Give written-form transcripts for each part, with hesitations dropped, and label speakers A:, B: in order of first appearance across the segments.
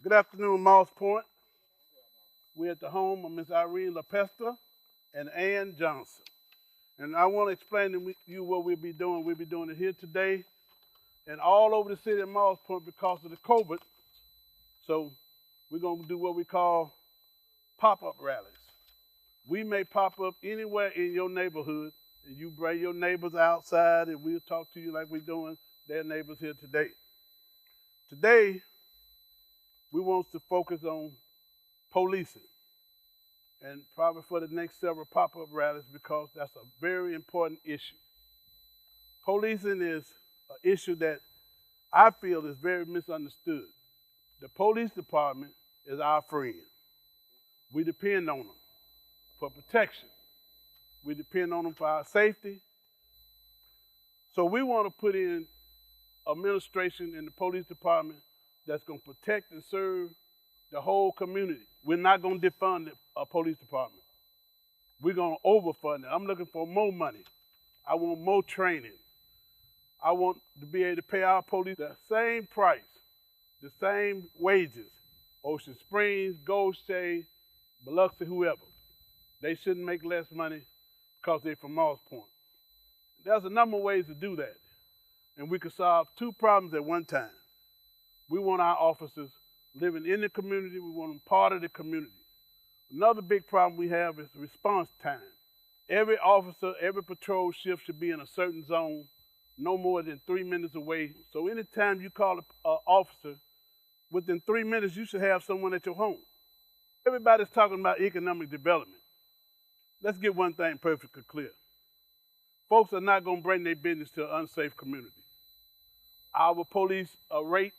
A: Good afternoon, Moss Point. We're at the home of Miss Irene LaPesta and Ann Johnson. And I want to explain to you what we'll be doing. We'll be doing it here today and all over the city of Moss Point because of the COVID. So we're going to do what we call pop-up rallies. We may pop up anywhere in your neighborhood, and you bring your neighbors outside, and we'll talk to you like we're doing their neighbors here today. Today, we want to focus on policing, and probably for the next several pop-up rallies because that's a very important issue. Policing is an issue that I feel is very misunderstood. The police department is our friend. We depend on them for protection. We depend on them for our safety. So we want to put in administration in the police department that's going to protect and serve the whole community. We're not going to defund the police department. We're going to overfund it. I'm looking for more money. I want more training. I want to be able to pay our police the same price, the same wages. Ocean Springs, Gold Shade, Biloxi, whoever. They shouldn't make less money because they're from Moss Point. There's a number of ways to do that. And we can solve two problems at one time. We want our officers living in the community. We want them part of the community. Another big problem we have is response time. Every officer, every patrol shift should be in a certain zone, no more than 3 minutes away. So anytime you call an officer, within 3 minutes, you should have someone at your home. Everybody's talking about economic development. Let's get one thing perfectly clear. Folks are not going to bring their business to an unsafe community. Our police rates,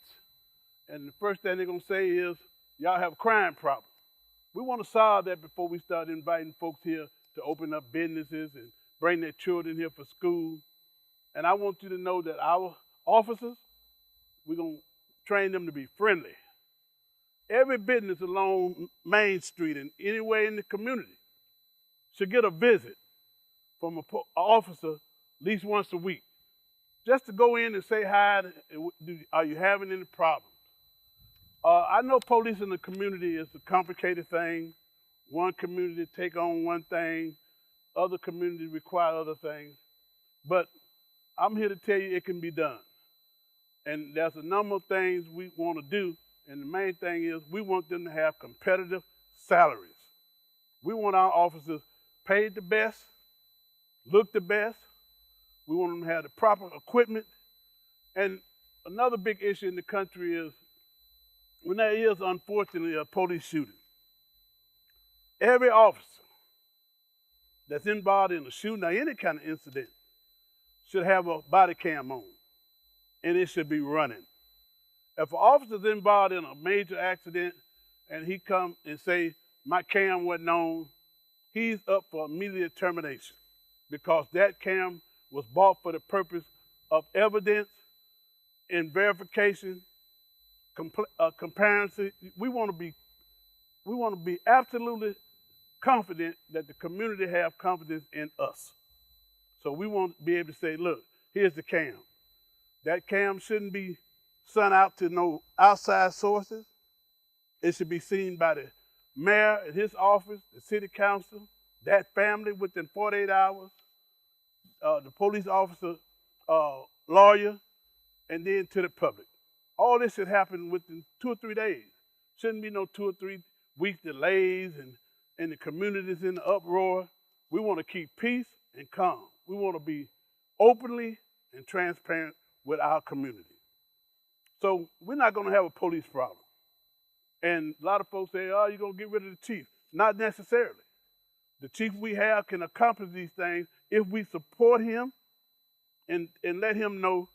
A: and the first thing they're going to say is, y'all have a crime problem. We want to solve that before we start inviting folks here to open up businesses and bring their children here for school. And I want you to know that our officers, we're going to train them to be friendly. Every business along Main Street and anywhere in the community should get a visit from an officer at least once a week, just to go in and say hi. Are you having any problems? I know police in the community is a complicated thing. One community take on one thing, other communities require other things. But I'm here to tell you it can be done. And there's a number of things we want to do, and the main thing is we want them to have competitive salaries. We want our officers paid the best, look the best. We want them to have the proper equipment. And another big issue in the country is when there is, unfortunately, a police shooting. Every officer that's involved in a shooting or any kind of incident should have a body cam on, and it should be running. If an officer's involved in a major accident and he come and say, my cam wasn't on, he's up for immediate termination because that cam was bought for the purpose of evidence and verification, comparison. We want to be absolutely confident that the community have confidence in us. So we want to be able to say, look, here's the cam. That cam shouldn't be sent out to no outside sources. It should be seen by the mayor at his office, the city council, that family within 48 hours, the police officer, lawyer, and then to the public. All this should happen within 2 or 3 days. Shouldn't be no 2 or 3 week delays and the community's in the uproar. We want to keep peace and calm. We want to be openly and transparent with our community. So we're not going to have a police problem. And a lot of folks say, oh, you're going to get rid of the chief. Not necessarily. The chief we have can accomplish these things if we support him and let him know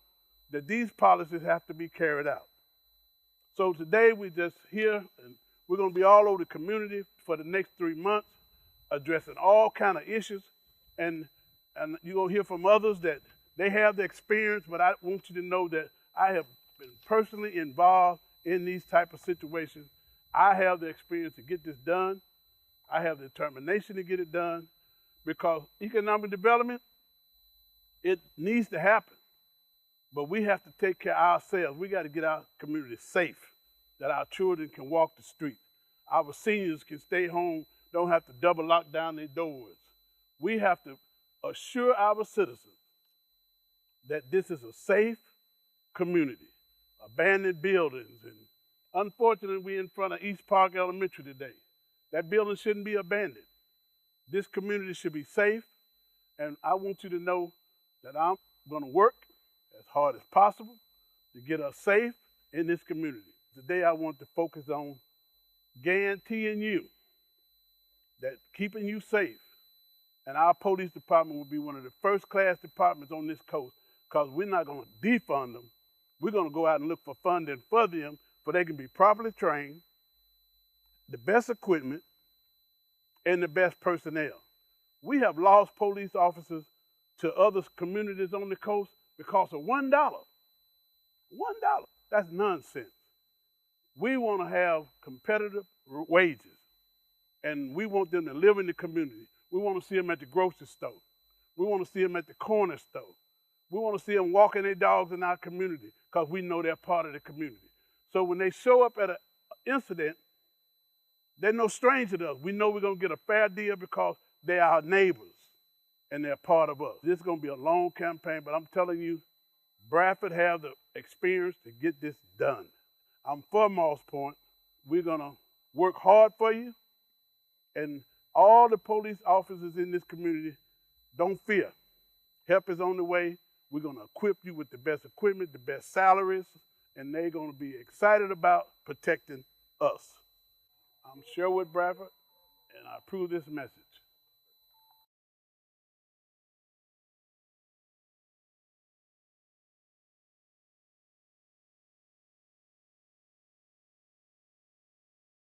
A: that these policies have to be carried out. So today we're just here, and we're going to be all over the community for the next 3 months, addressing all kind of issues. And you're going to hear from others that they have the experience, but I want you to know that I have been personally involved in these type of situations. I have the experience to get this done. I have the determination to get it done because economic development, it needs to happen. But we have to take care of ourselves. We got to get our community safe. that our children can walk the street. Our seniors can stay home, don't have to double lock down their doors. We have to assure our citizens that this is a safe community, abandoned buildings. And unfortunately, we're in front of East Park Elementary today. That building shouldn't be abandoned. This community should be safe, and I want you to know that I'm going to work as hard as possible to get us safe in this community. Today, I want to focus on guaranteeing you that keeping you safe, and our police department will be one of the first-class departments on this coast, because we're not going to defund them. We're going to go out and look for funding for them so they can be properly trained, the best equipment, and the best personnel. We have lost police officers to other communities on the coast because of $1. $1. That's nonsense. We want to have competitive wages, and we want them to live in the community. We want to see them at the grocery store. We want to see them at the corner store. We want to see them walking their dogs in our community because we know they're part of the community. So when they show up at an incident, they're no stranger to us. We know we're going to get a fair deal because they're our neighbors and they're part of us. This is going to be a long campaign, but I'm telling you, Bradford has the experience to get this done. I'm for Moss Point. We're going to work hard for you. And all the police officers in this community, don't fear. Help is on the way. We're going to equip you with the best equipment, the best salaries, and they're going to be excited about protecting us. I'm Sherwood Bradford, and I approve this message.